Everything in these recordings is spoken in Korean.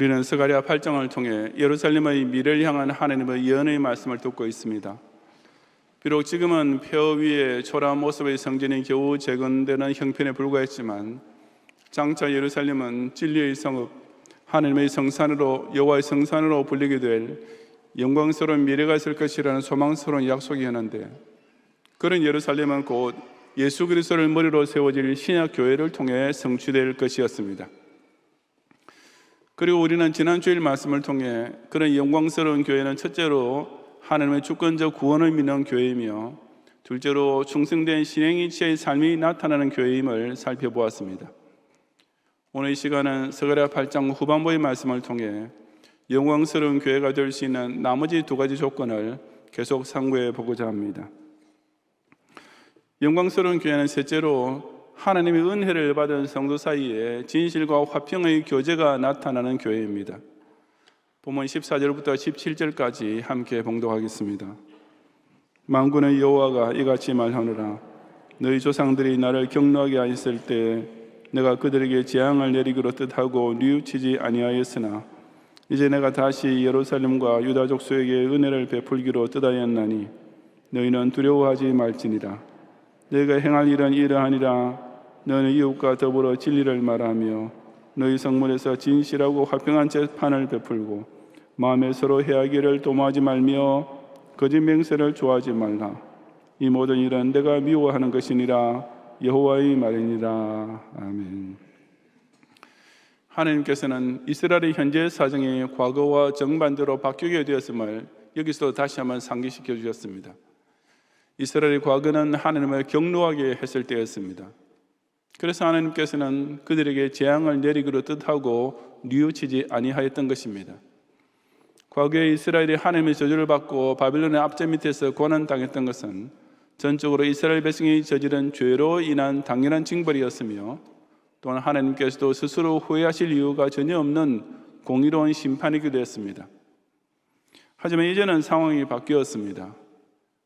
우리는 스가랴 8장을 통해 예루살렘의 미래를 향한 하나님의 예언의 말씀을 듣고 있습니다. 비록 지금은 폐허 위에 초라한 모습의 성전이 겨우 재건되는 형편에 불과했지만 장차 예루살렘은 진리의 성읍, 하나님의 성산으로, 여호와의 성산으로 불리게 될 영광스러운 미래가 있을 것이라는 소망스러운 약속이었는데, 그런 예루살렘은 곧 예수 그리스도를 머리로 세워질 신약 교회를 통해 성취될 것이었습니다. 그리고 우리는 지난 주일 말씀을 통해 그런 영광스러운 교회는 첫째로 하나님의 주권적 구원을 믿는 교회이며, 둘째로 충성된 신행이치의 삶이 나타나는 교회임을 살펴보았습니다. 오늘 이 시간은 스가랴 8장 후반부의 말씀을 통해 영광스러운 교회가 될 수 있는 나머지 두 가지 조건을 계속 상고해 보고자 합니다. 영광스러운 교회는 셋째로 하나님의 은혜를 받은 성도 사이에 진실과 화평의 교제가 나타나는 교회입니다. 본문 14절부터 17절까지 함께 봉독하겠습니다. 만군의 여호와가 이같이 말하노라. 너희 조상들이 나를 경노하게 하였을 때 내가 그들에게 재앙을 내리기로 뜻하고 뉘우치지 아니하였으나 이제 내가 다시 예루살렘과 유다 족속에게 은혜를 베풀기로 뜻하였나니 너희는 두려워하지 말지니라. 너희가 행할 일은 이러하니라. 너는 이웃과 더불어 진리를 말하며 너희 성문에서 진실하고 화평한 재판을 베풀고 마음에 서로 해하기를 도모하지 말며 거짓 맹세를 좋아하지 말라. 이 모든 일은 내가 미워하는 것이니라. 여호와의 말이니라. 아멘. 하나님께서는 이스라엘의 현재 사정이 과거와 정반대로 바뀌게 되었음을 여기서 다시 한번 상기시켜 주셨습니다. 이스라엘의 과거는 하나님을 경노하게 했을 때였습니다. 그래서 하나님께서는 그들에게 재앙을 내리기로 뜻하고 뉘우치지 아니하였던 것입니다. 과거에 이스라엘이 하나님의 저주를 받고 바빌론의 압제 밑에서 고난당했던 것은 전적으로 이스라엘 백성이 저지른 죄로 인한 당연한 징벌이었으며, 또한 하나님께서도 스스로 후회하실 이유가 전혀 없는 공의로운 심판이기도 했습니다. 하지만 이제는 상황이 바뀌었습니다.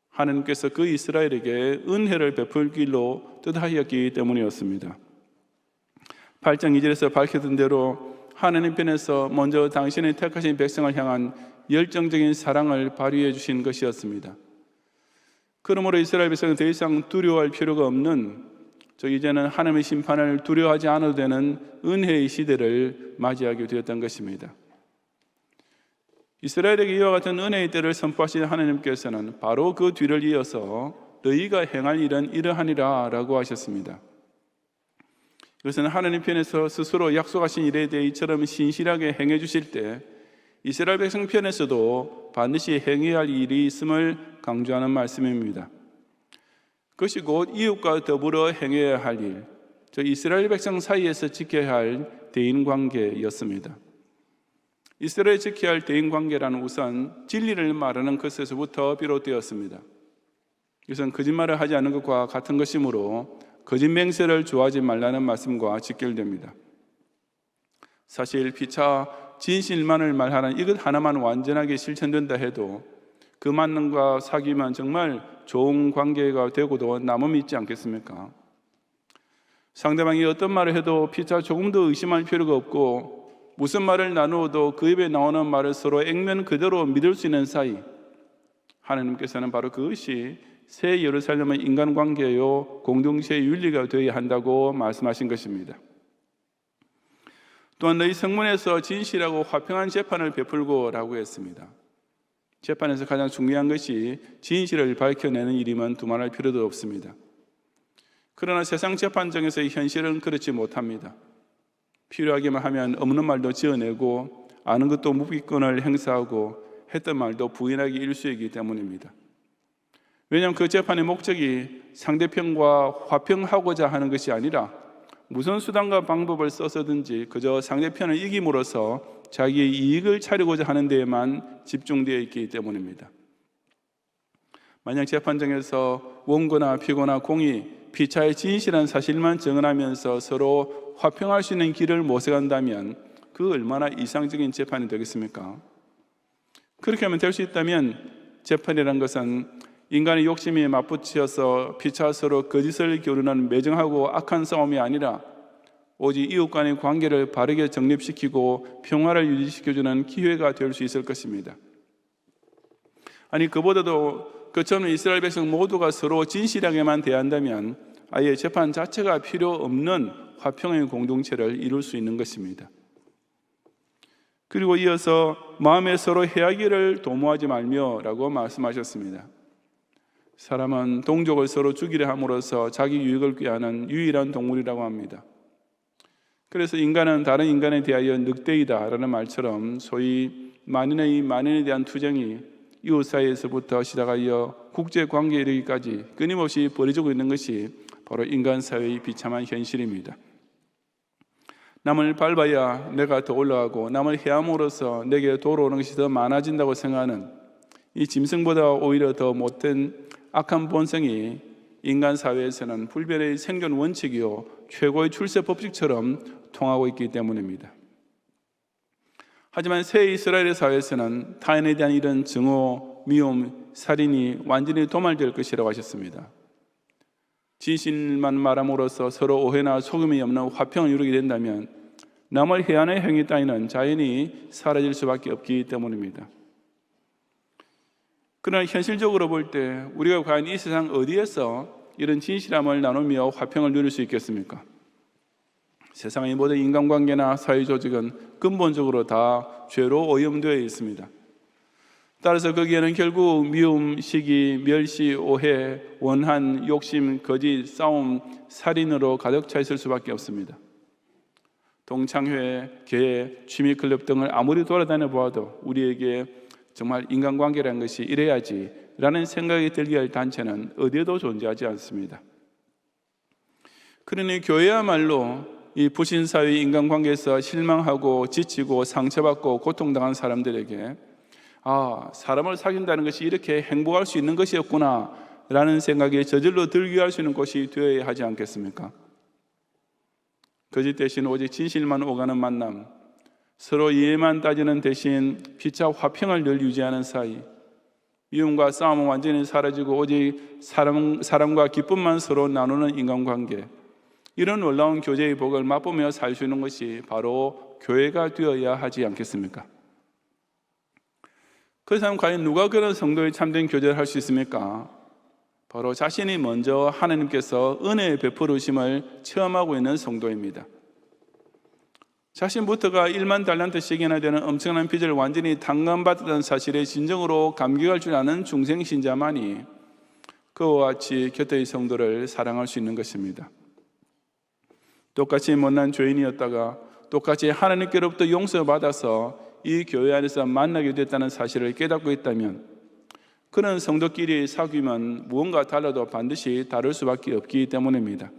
하나님께서 그 이스라엘에게 은혜를 베풀기로 뜻하였기 때문이었습니다. 8장 2절에서 밝혔던 대로 하나님 편에서 먼저 당신의 택하신 백성을 향한 열정적인 사랑을 발휘해 주신 것이었습니다. 그러므로 이스라엘 백성은 더 이상 두려워할 필요가 없는, 이제는 하나님의 심판을 두려워하지 않아도 되는 은혜의 시대를 맞이하게 되었던 것입니다. 이스라엘에게 이와 같은 은혜의 때를 선포하신 하나님께서는 바로 그 뒤를 이어서 너희가 행할 일은 이러하니라 라고 하셨습니다. 이것은 하나님 편에서 스스로 약속하신 일에 대해 이처럼 신실하게 행해 주실 때 이스라엘 백성 편에서도 반드시 행해야 할 일이 있음을 강조하는 말씀입니다. 그것이 곧 이웃과 더불어 행해야 할 일, 이스라엘 백성 사이에서 지켜야 할 대인관계였습니다. 이스라엘이 지켜야 할 대인관계라는 우선 진리를 말하는 것에서부터 비롯되었습니다. 이것은 거짓말을 하지 않는 것과 같은 것이므로 거짓 맹세를 좋아하지 말라는 말씀과 직결됩니다. 사실 피차 진실만을 말하는 이것 하나만 완전하게 실천된다 해도 그 만남과 사귀면 정말 좋은 관계가 되고도 남음이 있지 않겠습니까? 상대방이 어떤 말을 해도 피차 조금도 의심할 필요가 없고, 무슨 말을 나누어도 그 입에 나오는 말을 서로 액면 그대로 믿을 수 있는 사이, 하나님께서는 바로 그것이 새 예루살렘의 인간관계요 공동체의 윤리가 되어야 한다고 말씀하신 것입니다. 또한 너희 성문에서 진실하고 화평한 재판을 베풀고 라고 했습니다. 재판에서 가장 중요한 것이 진실을 밝혀내는 일이면 두말할 필요도 없습니다. 그러나 세상 재판정에서의 현실은 그렇지 못합니다. 필요하기만 하면 없는 말도 지어내고 아는 것도 무기권을 행사하고 했던 말도 부인하기 일쑤이기 때문입니다. 왜냐하면 그 재판의 목적이 상대편과 화평하고자 하는 것이 아니라 무슨 수단과 방법을 써서든지 그저 상대편을 이김으로써 자기의 이익을 차리고자 하는 데에만 집중되어 있기 때문입니다. 만약 재판정에서 원고나 피고나 공이 피차의 진실한 사실만 증언하면서 서로 화평할 수 있는 길을 모색한다면 그 얼마나 이상적인 재판이 되겠습니까? 그렇게 하면 될 수 있다면 재판이라는 것은 인간의 욕심이 맞붙여서 피차 서로 거짓을 겨루는 매정하고 악한 싸움이 아니라 오직 이웃 간의 관계를 바르게 정립시키고 평화를 유지시켜주는 기회가 될 수 있을 것입니다. 아니, 그보다도 그처럼 이스라엘 백성 모두가 서로 진실하게만 대한다면 아예 재판 자체가 필요 없는 화평의 공동체를 이룰 수 있는 것입니다. 그리고 이어서 마음에 서로 해하기를 도모하지 말며라고 말씀하셨습니다. 사람은 동족을 서로 죽이려 함으로써 자기 유익을 꾀하는 유일한 동물이라고 합니다. 그래서 인간은 다른 인간에 대하여 늑대이다라는 말처럼 소위 만인에 대한 투쟁이 이웃 사이에서부터 시작하여 국제관계에 이르기까지 끊임없이 벌어지고 있는 것이 바로 인간 사회의 비참한 현실입니다. 남을 밟아야 내가 더 올라가고 남을 해함으로써 내게 돌아오는 것이 더 많아진다고 생각하는 이 짐승보다 오히려 더 못된 악한 본성이 인간 사회에서는 불변의 생존 원칙이요 최고의 출세 법칙처럼 통하고 있기 때문입니다. 하지만 새 이스라엘의 사회에서는 타인에 대한 이런 증오, 미움, 살인이 완전히 도말될 것이라고 하셨습니다. 진실만 말함으로써 서로 오해나 속임이 없는 화평을 이루게 된다면 남을 해하는 행위 따위는 자연히 사라질 수밖에 없기 때문입니다. 그러나 현실적으로 볼 때 우리가 과연 이 세상 어디에서 이런 진실함을 나누며 화평을 누릴 수 있겠습니까? 세상의 모든 인간관계나 사회조직은 근본적으로 다 죄로 오염되어 있습니다. 따라서 거기에는 결국 미움, 시기, 멸시, 오해, 원한, 욕심, 거짓, 싸움, 살인으로 가득 차 있을 수밖에 없습니다. 동창회, 계회, 취미클럽 등을 아무리 돌아다녀 보아도 우리에게 정말 인간관계라는 것이 이래야지 라는 생각이 들게 할 단체는 어디에도 존재하지 않습니다. 그러니 교회야말로 이 부신사회의 인간관계에서 실망하고 지치고 상처받고 고통당한 사람들에게 사람을 사귄다는 것이 이렇게 행복할 수 있는 것이었구나 라는 생각에 저절로 들게 할 수 있는 곳이 되어야 하지 않겠습니까? 거짓 대신 오직 진실만 오가는 만남, 서로 이해만 따지는 대신 피차 화평을 늘 유지하는 사이, 미움과 싸움은 완전히 사라지고 오직 사랑과 기쁨만 서로 나누는 인간관계, 이런 놀라운 교제의 복을 맛보며 살 수 있는 것이 바로 교회가 되어야 하지 않겠습니까? 그렇다면 과연 누가 그런 성도의 참된 교제를 할 수 있습니까? 바로 자신이 먼저 하나님께서 은혜의 베푸르심을 체험하고 있는 성도입니다. 자신부터가 1만 달란트씩이나 되는 엄청난 빚을 완전히 탕감받았다는 사실에 진정으로 감격할 줄 아는 중생신자만이 그와 같이 곁의 성도를 사랑할 수 있는 것입니다. 똑같이 못난 죄인이었다가 똑같이 하나님께로부터 용서받아서 이 교회 안에서 만나게 됐다는 사실을 깨닫고 있다면 그런 성도끼리 사귐은 무언가 달라도 반드시 다를 수밖에 없기 때문입니다.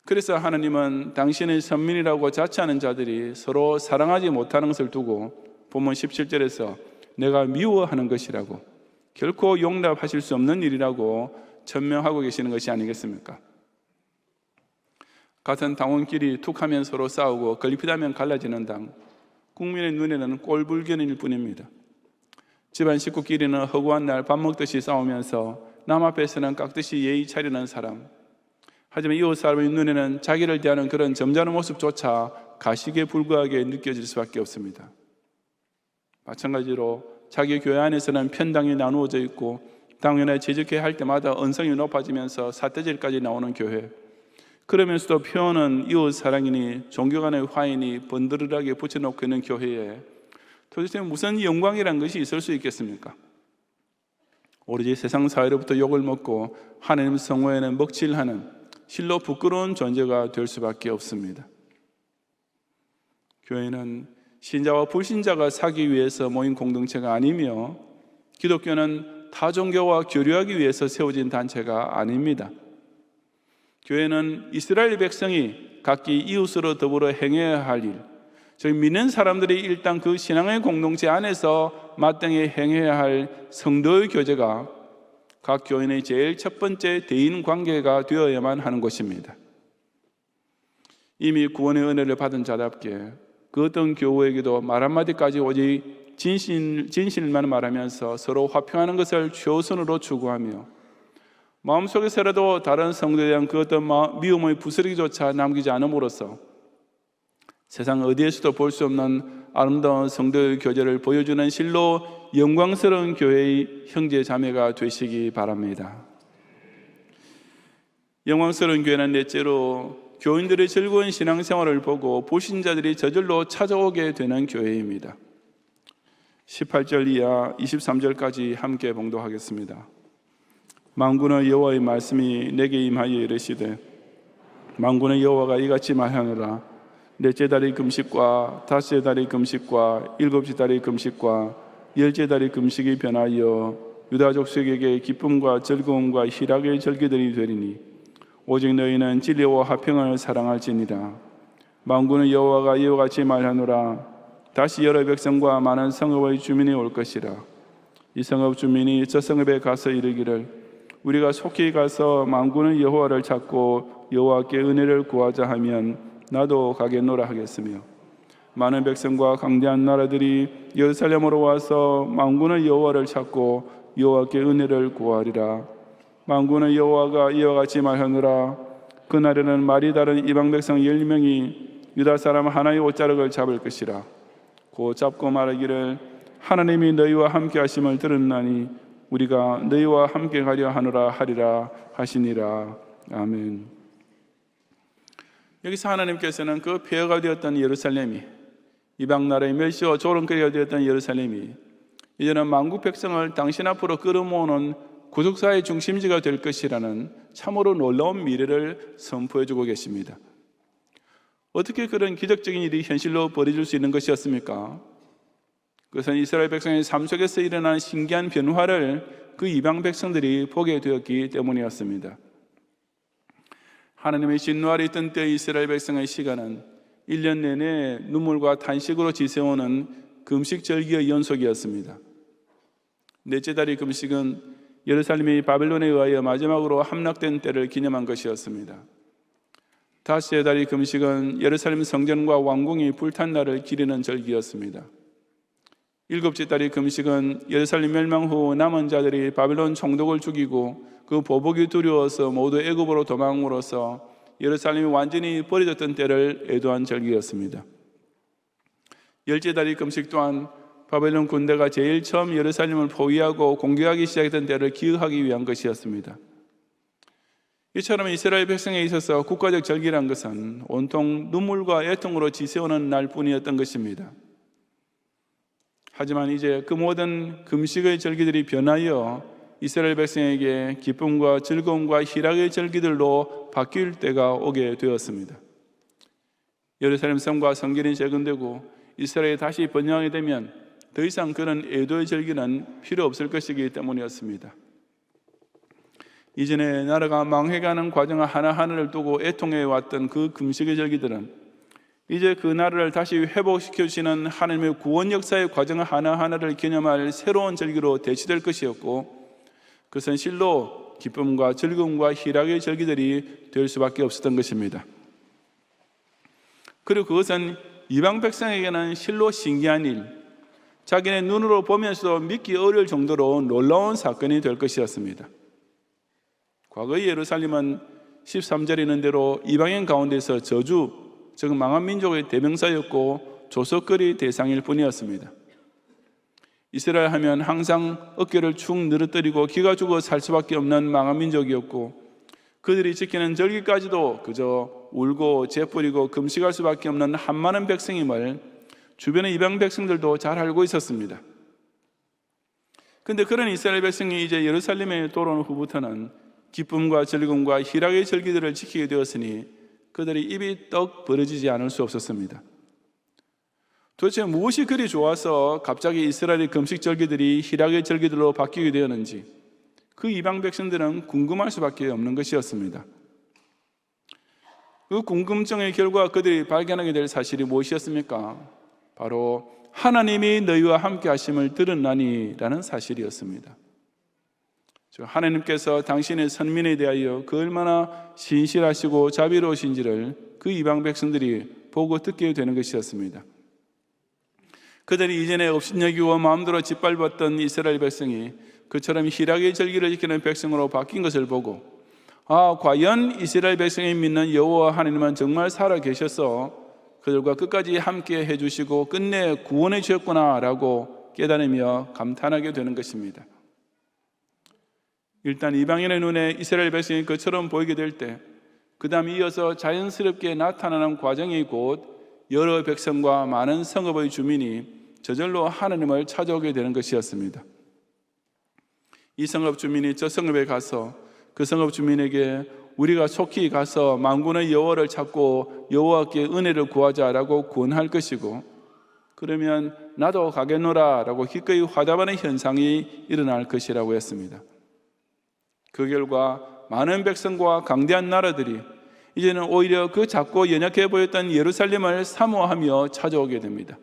그래서 하나님은 당신의 선민이라고 자처하는 자들이 서로 사랑하지 못하는 것을 두고 본문 17절에서 내가 미워하는 것이라고, 결코 용납하실 수 없는 일이라고 천명하고 계시는 것이 아니겠습니까? 같은 당원끼리 툭하면 서로 싸우고 걸핏하면 갈라지는 당, 국민의 눈에는 꼴불견일 뿐입니다. 집안 식구끼리는 허구한 날 밥 먹듯이 싸우면서 남 앞에서는 깍듯이 예의 차리는 사람, 하지만 이웃 사람의 눈에는 자기를 대하는 그런 점잖은 모습조차 가식에 불과하게 느껴질 수밖에 없습니다. 마찬가지로 자기 교회 안에서는 편당이 나누어져 있고 당연히 재직회 할 때마다 언성이 높아지면서 사태질까지 나오는 교회, 그러면서도 표현은 이웃 사랑이니 종교 간의 화인이 번드르르하게 붙여놓고 있는 교회에 도대체 무슨 영광이란 것이 있을 수 있겠습니까? 오로지 세상 사회로부터 욕을 먹고 하나님 성호에는 먹칠하는 실로 부끄러운 존재가 될 수밖에 없습니다. 교회는 신자와 불신자가 사기 위해서 모인 공동체가 아니며 기독교는 타 종교와 교류하기 위해서 세워진 단체가 아닙니다. 교회는 이스라엘 백성이 각기 이웃으로 더불어 행해야 할 일, 즉 믿는 사람들이 일단 그 신앙의 공동체 안에서 마땅히 행해야 할 성도의 교제가 각 교인의 제일 첫 번째 대인 관계가 되어야만 하는 것입니다. 이미 구원의 은혜를 받은 자답게 그 어떤 교우에게도 말 한마디까지 오직 진실만 말하면서 서로 화평하는 것을 최우선으로 추구하며 마음속에서라도 다른 성도에 대한 그 어떤 미움의 부스러기조차 남기지 않음으로써 세상 어디에서도 볼 수 없는 아름다운 성도의 교제를 보여주는 실로 영광스러운 교회의 형제 자매가 되시기 바랍니다. 영광스러운 교회는 넷째로 교인들의 즐거운 신앙생활을 보고 불신자들이 저절로 찾아오게 되는 교회입니다. 18절 이하 23절까지 함께 봉독하겠습니다. 만군의 여호와의 말씀이 내게 임하여 이르시되 만군의 여호와가 이같이 말하노라. 넷째 달의 금식과 다섯째 달의 금식과 일곱째 달의 금식과 열째 달의 금식이 변하여 유다 족속에게 기쁨과 즐거움과 희락의 절기들이 되리니 오직 너희는 진리와 화평을 사랑할지니라. 만군의 여호와가 이와 같이 말하노라. 다시 여러 백성과 많은 성읍의 주민이 올 것이라. 이 성읍 주민이 저 성읍에 가서 이르기를 우리가 속히 가서 만군의 여호와를 찾고 여호와께 은혜를 구하자 하면 나도 가겠노라 하겠으며 많은 백성과 강대한 나라들이 예루살렘으로 와서 만군의 여호와를 찾고 여호와께 은혜를 구하리라. 만군의 여호와가 이와 같이 말하노라. 그날에는 말이 다른 이방 백성 10명이 유다 사람 하나의 옷자락을 잡을 것이라. 곧 잡고 말하기를 하나님이 너희와 함께 하심을 들었나니 우리가 너희와 함께 가려 하노라 하리라 하시니라. 아멘. 여기서 하나님께서는 그 폐허가 되었던 예루살렘이, 이방 나라의 멸시와 조롱거리가 되었던 예루살렘이 이제는 만국 백성을 당신 앞으로 끌어모으는 구속사의 중심지가 될 것이라는 참으로 놀라운 미래를 선포해주고 계십니다. 어떻게 그런 기적적인 일이 현실로 벌어질 수 있는 것이었습니까? 그것은 이스라엘 백성의 삶 속에서 일어난 신기한 변화를 그 이방 백성들이 보게 되었기 때문이었습니다. 하나님의 진노아래 있던 때 이스라엘 백성의 시간은 1년 내내 눈물과 탄식으로 지새우는 금식절기의 연속이었습니다. 넷째 달의 금식은 예루살렘이 바벨론에 의하여 마지막으로 함락된 때를 기념한 것이었습니다. 다섯째 달의 금식은 예루살렘 성전과 왕궁이 불탄 날을 기리는 절기였습니다. 일곱째 달의 금식은 예루살렘 멸망 후 남은 자들이 바벨론 총독을 죽이고 그 보복이 두려워서 모두 애굽으로 도망으로써 예루살렘이 완전히 버려졌던 때를 애도한 절기였습니다. 열째 달의 금식 또한 바벨론 군대가 제일 처음 예루살렘을 포위하고 공격하기 시작했던 때를 기억하기 위한 것이었습니다. 이처럼 이스라엘 백성에 있어서 국가적 절기란 것은 온통 눈물과 애통으로 지새우는 날뿐이었던 것입니다. 하지만 이제 그 모든 금식의 절기들이 변하여 이스라엘 백성에게 기쁨과 즐거움과 희락의 절기들로 바뀔 때가 오게 되었습니다. 예루살렘 성과 성전이 재건되고 이스라엘이 다시 번영하게 되면 더 이상 그런 애도의 절기는 필요 없을 것이기 때문이었습니다. 이전에 나라가 망해가는 과정 하나하나를 두고 애통해왔던 그 금식의 절기들은 이제 그 나라를 다시 회복시켜주시는 하나님의 구원 역사의 과정 하나하나를 기념할 새로운 절기로 대치될 것이었고 그것은 실로 기쁨과 즐거움과 희락의 절기들이 될 수밖에 없었던 것입니다. 그리고 그것은 이방 백성에게는 실로 신기한 일, 자기네 눈으로 보면서도 믿기 어려울 정도로 놀라운 사건이 될 것이었습니다. 과거의 예루살렘은 13절에 있는 대로 이방인 가운데서 저주, 즉 망한 민족의 대명사였고 조석거리 대상일 뿐이었습니다. 이스라엘 하면 항상 어깨를 축 늘어뜨리고 기가 죽어 살 수밖에 없는 망한 민족이었고 그들이 지키는 절기까지도 그저 울고 재뿌리고 금식할 수밖에 없는 한많은 백성임을 주변의 이방 백성들도 잘 알고 있었습니다. 그런데 그런 이스라엘 백성이 이제 예루살렘에 돌아온 후부터는 기쁨과 즐거움과 희락의 절기들을 지키게 되었으니 그들의 입이 떡 벌어지지 않을 수 없었습니다. 도대체 무엇이 그리 좋아서 갑자기 이스라엘의 금식 절기들이 희락의 절기들로 바뀌게 되었는지 그 이방 백성들은 궁금할 수밖에 없는 것이었습니다. 그 궁금증의 결과 그들이 발견하게 될 사실이 무엇이었습니까? 바로 하나님이 너희와 함께 하심을 들었나니 라는 사실이었습니다. 하나님께서 당신의 선민에 대하여 그 얼마나 신실하시고 자비로우신지를 그 이방 백성들이 보고 듣게 되는 것이었습니다. 그들이 이전에 업신여기고 마음대로 짓밟았던 이스라엘 백성이 그처럼 희락의 절기를 지키는 백성으로 바뀐 것을 보고 과연 이스라엘 백성이 믿는 여호와 하나님은 정말 살아계셔서 그들과 끝까지 함께 해주시고 끝내 구원해 주셨구나라고 깨달으며 감탄하게 되는 것입니다. 일단 이방인의 눈에 이스라엘 백성이 그처럼 보이게 될 때 그 다음 이어서 자연스럽게 나타나는 과정이 곧 여러 백성과 많은 성읍의 주민이 저절로 하나님을 찾아오게 되는 것이었습니다. 이 성읍 주민이 저 성읍에 가서 그 성읍 주민에게 우리가 속히 가서 만군의 여호와를 찾고 여호와께 은혜를 구하자라고 권할 것이고, 그러면 나도 가겠노라 라고 기꺼이 화답하는 현상이 일어날 것이라고 했습니다. 그 결과 많은 백성과 강대한 나라들이 이제는 오히려 그 작고 연약해 보였던 예루살렘을 사모하며 찾아오게 됩니다.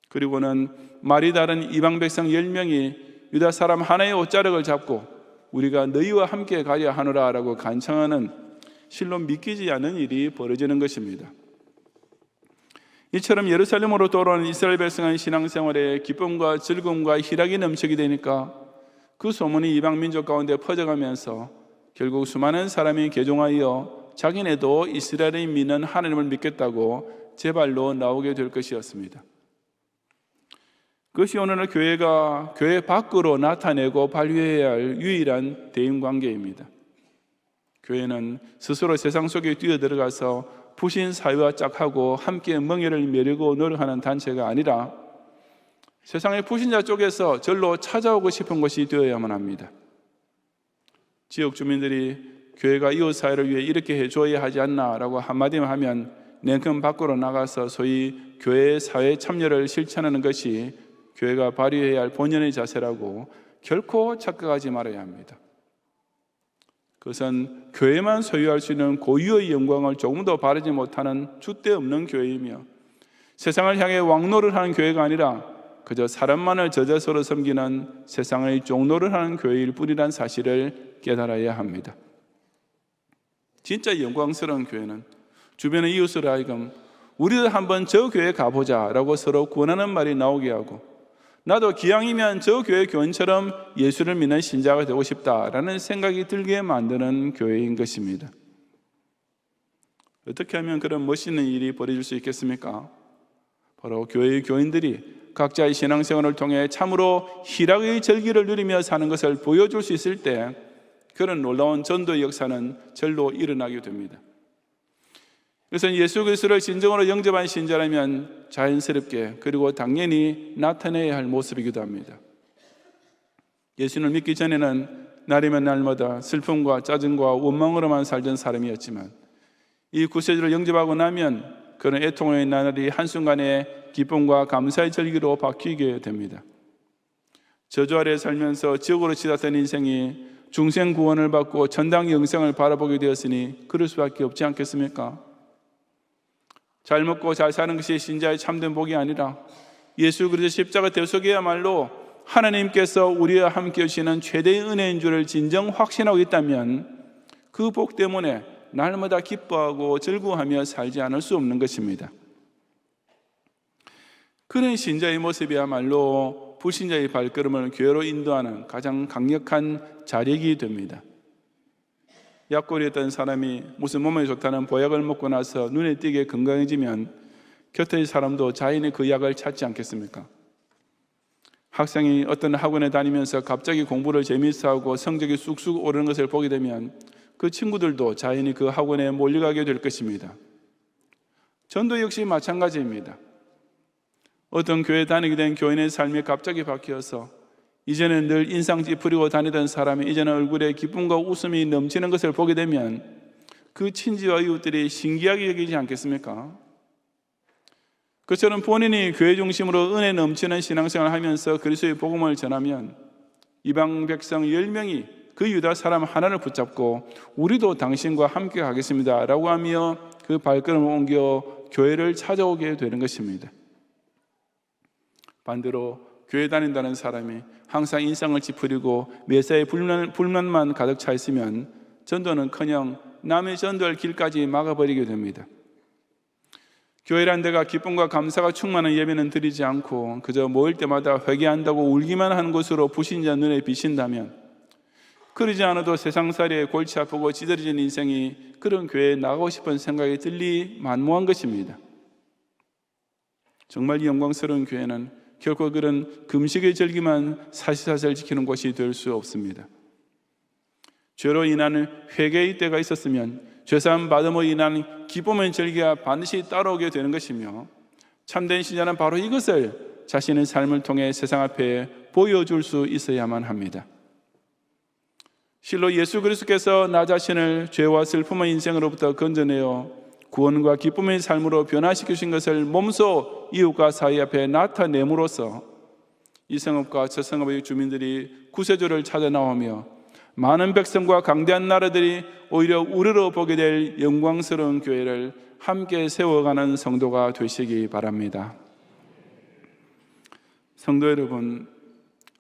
그리고는 말이 다른 이방 백성 10명이 유다 사람 하나의 옷자락을 잡고 우리가 너희와 함께 가야 하노라 라고 간청하는 실로 믿기지 않는 일이 벌어지는 것입니다. 이처럼 예루살렘으로 돌아오는 이스라엘 백성의 신앙생활에 기쁨과 즐거움과 희락이 넘치게 되니까 그 소문이 이방 민족 가운데 퍼져가면서 결국 수많은 사람이 개종하여 자기네도 이스라엘이 믿는 하나님을 믿겠다고 제발로 나오게 될 것이었습니다. 그것이 오늘날 교회가 교회 밖으로 나타내고 발휘해야 할 유일한 대인관계입니다. 교회는 스스로 세상 속에 뛰어들어가서 부신 사회와 짝하고 함께 멍에를 메르고 노력하는 단체가 아니라 세상의 불신자 쪽에서 절로 찾아오고 싶은 것이 되어야만 합니다. 지역 주민들이 교회가 이웃 사회를 위해 이렇게 해줘야 하지 않나 라고 한마디만 하면 냉큼 밖으로 나가서 소위 교회의 사회 참여를 실천하는 것이 교회가 발휘해야 할 본연의 자세라고 결코 착각하지 말아야 합니다. 그것은 교회만 소유할 수 있는 고유의 영광을 조금도 바라지 못하는 줏대 없는 교회이며 세상을 향해 왕노를 하는 교회가 아니라 그저 사람만을 저자서로 섬기는 세상의 종노를 하는 교회일 뿐이란 사실을 깨달아야 합니다. 진짜 영광스러운 교회는 주변의 이웃을 하여금 우리도 한번 저 교회 가보자 라고 서로 권하는 말이 나오게 하고, 나도 기왕이면 저 교회 교인처럼 예수를 믿는 신자가 되고 싶다라는 생각이 들게 만드는 교회인 것입니다. 어떻게 하면 그런 멋있는 일이 벌어질 수 있겠습니까? 바로 교회의 교인들이 각자의 신앙생활을 통해 참으로 희락의 절기를 누리며 사는 것을 보여줄 수 있을 때 그런 놀라운 전도의 역사는 절로 일어나게 됩니다. 그래서 예수 그리스도를 진정으로 영접한 신자라면 자연스럽게 그리고 당연히 나타내야 할 모습이기도 합니다. 예수를 믿기 전에는 날이면 날마다 슬픔과 짜증과 원망으로만 살던 사람이었지만 이 구세주를 영접하고 나면 그런 애통의 나날이 한순간에 기쁨과 감사의 절기로 바뀌게 됩니다. 저주 아래 살면서 지옥으로 치닫던 인생이 중생 구원을 받고 천당 영생을 바라보게 되었으니 그럴 수밖에 없지 않겠습니까? 잘 먹고 잘 사는 것이 신자의 참된 복이 아니라 예수 그리스도 십자가 대속이야말로 하나님께서 우리와 함께 하시는 최대의 은혜인 줄을 진정 확신하고 있다면 그 복 때문에 날마다 기뻐하고 즐거워하며 살지 않을 수 없는 것입니다. 그런 신자의 모습이야말로 불신자의 발걸음을 교회로 인도하는 가장 강력한 자력이 됩니다. 약골이었던 사람이 무슨 몸에 좋다는 보약을 먹고 나서 눈에 띄게 건강해지면 곁의 사람도 자연히 그 약을 찾지 않겠습니까? 학생이 어떤 학원에 다니면서 갑자기 공부를 재미있어하고 성적이 쑥쑥 오르는 것을 보게 되면 그 친구들도 자연히 그 학원에 몰려가게 될 것입니다. 전도 역시 마찬가지입니다. 어떤 교회에 다니게 된 교인의 삶이 갑자기 바뀌어서 이전에 늘 인상 찌푸리고 다니던 사람이 이제는 얼굴에 기쁨과 웃음이 넘치는 것을 보게 되면 그 친지와 이웃들이 신기하게 여기지 않겠습니까? 그처럼 본인이 교회 중심으로 은혜 넘치는 신앙생활을 하면서 그리스도의 복음을 전하면 이방 백성 10명이 그 유다 사람 하나를 붙잡고 우리도 당신과 함께 가겠습니다 라고 하며 그 발걸음을 옮겨 교회를 찾아오게 되는 것입니다. 반대로 교회 다닌다는 사람이 항상 인상을 찌푸리고 매사에 불만만 가득 차 있으면 전도는커녕 남의 전도할 길까지 막아버리게 됩니다. 교회란 데가 기쁨과 감사가 충만한 예배는 드리지 않고 그저 모일 때마다 회개한다고 울기만 하는 곳으로 불신자 눈에 비신다면, 그러지 않아도 세상살이에 골치 아프고 찌들어진 인생이 그런 교회에 나가고 싶은 생각이 들리 만무한 것입니다. 정말 영광스러운 교회는 결코 그런 금식의 절기만 사시사철 지키는 곳이 될 수 없습니다. 죄로 인한 회개의 때가 있었으면 죄사함 받음으로 인한 기쁨의 절기가 반드시 따라오게 되는 것이며, 참된 신자는 바로 이것을 자신의 삶을 통해 세상 앞에 보여줄 수 있어야만 합니다. 실로 예수 그리스도께서 나 자신을 죄와 슬픔의 인생으로부터 건져내어 구원과 기쁨의 삶으로 변화시키신 것을 몸소 이웃과 사회 앞에 나타냄으로써 이 성읍과 저 성읍의 주민들이 구세주를 찾아 나오며 많은 백성과 강대한 나라들이 오히려 우러러 보게 될 영광스러운 교회를 함께 세워가는 성도가 되시기 바랍니다. 성도 여러분,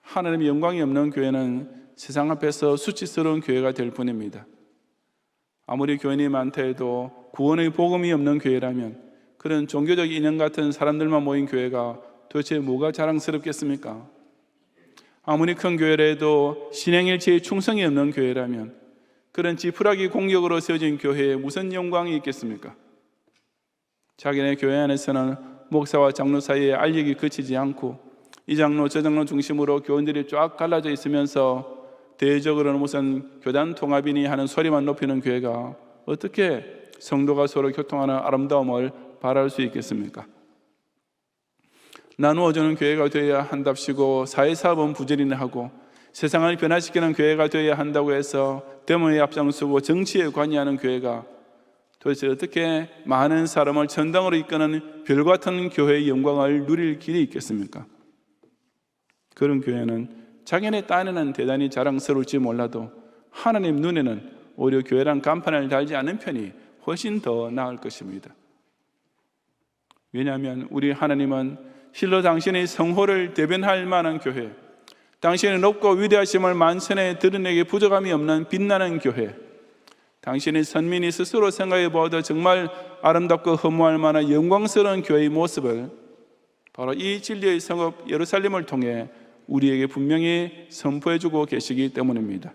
하나님의 영광이 없는 교회는 세상 앞에서 수치스러운 교회가 될 뿐입니다. 아무리 교인이 많다 해도 구원의 복음이 없는 교회라면 그런 종교적 인연 같은 사람들만 모인 교회가 도대체 뭐가 자랑스럽겠습니까? 아무리 큰 교회라 해도 신행일체에 충성이 없는 교회라면 그런 지푸라기 공격으로 세워진 교회에 무슨 영광이 있겠습니까? 자기네 교회 안에서는 목사와 장로 사이에 알력이 그치지 않고 이 장로 저 장로 중심으로 교인들이 쫙 갈라져 있으면서 대외적으로는 무슨 교단 통합이니 하는 소리만 높이는 교회가 어떻게 성도가 서로 교통하는 아름다움을 바랄 수 있겠습니까? 나누어주는 교회가 되어야 한답시고 사회사업은 부지런히 하고 세상을 변화시키는 교회가 되어야 한다고 해서 데모에 앞장서고 정치에 관여하는 교회가 도대체 어떻게 많은 사람을 전당으로 이끄는 별같은 교회의 영광을 누릴 길이 있겠습니까? 그런 교회는 자기네 딴에는 대단히 자랑스러울지 몰라도 하나님 눈에는 오히려 교회란 간판을 달지 않은 편이 훨씬 더 나을 것입니다. 왜냐하면 우리 하나님은 실로 당신의 성호를 대변할 만한 교회, 당신의 높고 위대하심을 만천에 드러내게 부족함이 없는 빛나는 교회, 당신의 선민이 스스로 생각해 보아도 정말 아름답고 허무할 만한 영광스러운 교회의 모습을 바로 이 진리의 성읍 예루살렘을 통해 우리에게 분명히 선포해주고 계시기 때문입니다.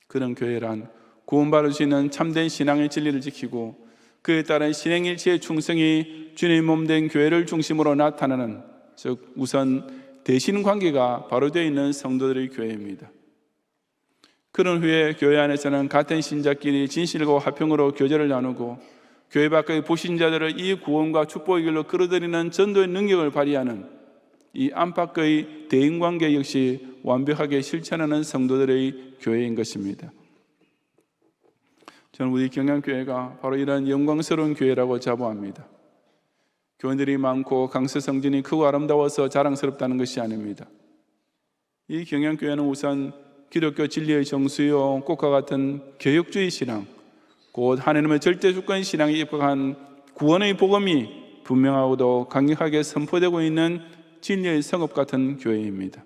그런 교회란 구원받을 수 있는 참된 신앙의 진리를 지키고 그에 따른 신행일체의 충성이 주님 몸된 교회를 중심으로 나타나는, 즉 우선 대신 관계가 바로 되어 있는 성도들의 교회입니다. 그런 후에 교회 안에서는 같은 신자끼리 진실과 화평으로 교제를 나누고 교회 밖의 불신자들을 이 구원과 축복의 길로 끌어들이는 전도의 능력을 발휘하는 이 안팎의 대인관계 역시 완벽하게 실천하는 성도들의 교회인 것입니다. 저는 우리 경양교회가 바로 이런 영광스러운 교회라고 자부합니다. 교인들이 많고 강서성전이 크고 아름다워서 자랑스럽다는 것이 아닙니다. 이 경양교회는 우선 기독교 진리의 정수요 꽃과 같은 개혁주의 신앙, 곧 하나님의 절대주권 신앙에 입각한 구원의 복음이 분명하고도 강력하게 선포되고 있는 진리의 성읍 같은 교회입니다.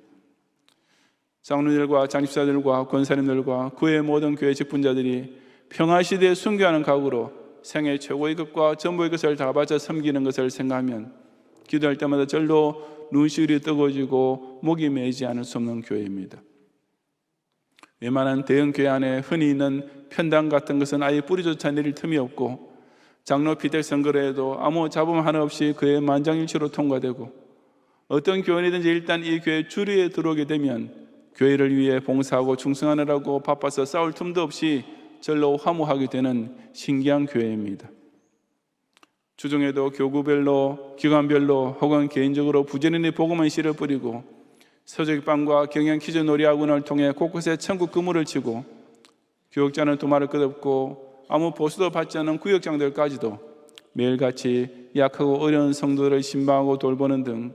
장로들과 장집사들과 권사님들과 그의 모든 교회 직분자들이 평화시대에 순교하는 각오로 생애 최고의 것과 전부의 것을 다 바쳐 섬기는 것을 생각하면 기도할 때마다 절로 눈시울이 뜨거워지고 목이 메이지 않을 수 없는 교회입니다. 웬만한 대형 교회 안에 흔히 있는 편당 같은 것은 아예 뿌리조차 내릴 틈이 없고 장로 피택 선거를 해도 아무 잡음 하나 없이 그의 만장일치로 통과되고 어떤 교인이든지 일단 이 교회 주류에 들어오게 되면 교회를 위해 봉사하고 충성하느라고 바빠서 싸울 틈도 없이 절로 화무하게 되는 신기한 교회입니다. 주중에도 교구별로, 기관별로 혹은 개인적으로 부지런히 복음의 씨를 뿌리고 서적방과 경영 퀴즈 놀이학원을 통해 곳곳에 천국 그물을 치고 교육자는 두말을 끝없고 아무 보수도 받지 않는 구역장들까지도 매일같이 약하고 어려운 성도들을 신방하고 돌보는 등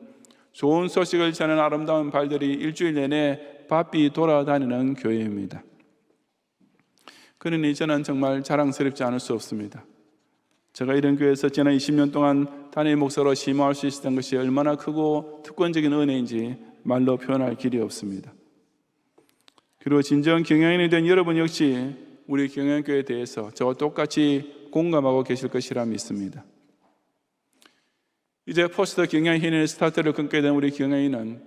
좋은 소식을 전하는 아름다운 발들이 일주일 내내 바삐 돌아다니는 교회입니다. 그러니 저는 정말 자랑스럽지 않을 수 없습니다. 제가 이런 교회에서 지난 20년 동안 단임 목사로 심호할 수 있었던 것이 얼마나 크고 특권적인 은혜인지 말로 표현할 길이 없습니다. 그리고 진정 경영인이 된 여러분 역시 우리 경영교회에 대해서 저와 똑같이 공감하고 계실 것이라 믿습니다. 이제 포스트 경영인의 스타트를 끊게 된 우리 경영인은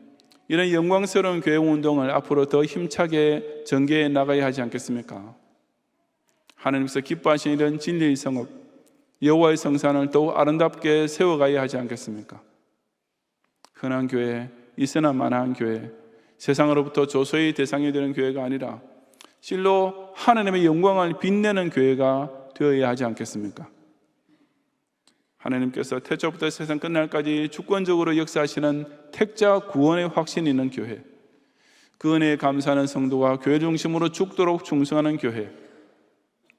이런 영광스러운 교회 운동을 앞으로 더 힘차게 전개해 나가야 하지 않겠습니까? 하나님께서 기뻐하시는 이런 진리의 성읍, 여호와의 성산을 더욱 아름답게 세워가야 하지 않겠습니까? 흔한 교회, 있으나 마나한 교회, 세상으로부터 조소의 대상이 되는 교회가 아니라 실로 하나님의 영광을 빛내는 교회가 되어야 하지 않겠습니까? 하나님께서 태초부터 세상 끝날까지 주권적으로 역사하시는 택자 구원의 확신이 있는 교회, 그 은혜에 감사하는 성도가 교회 중심으로 죽도록 충성하는 교회,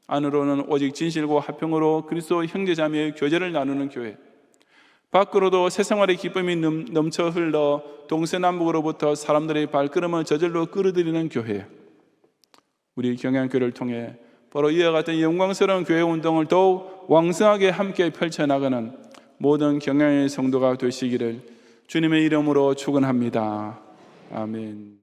안으로는 오직 진실과 화평으로 그리스도 형제자매의 교제를 나누는 교회, 밖으로도 세상활의 기쁨이 넘쳐 흘러 동서남북으로부터 사람들의 발걸음을 저절로 끌어들이는 교회, 우리 경양교회를 통해 바로 이와 같은 영광스러운 교회 운동을 더욱 왕성하게 함께 펼쳐나가는 모든 경양의 성도가 되시기를 주님의 이름으로 축원합니다. 아멘.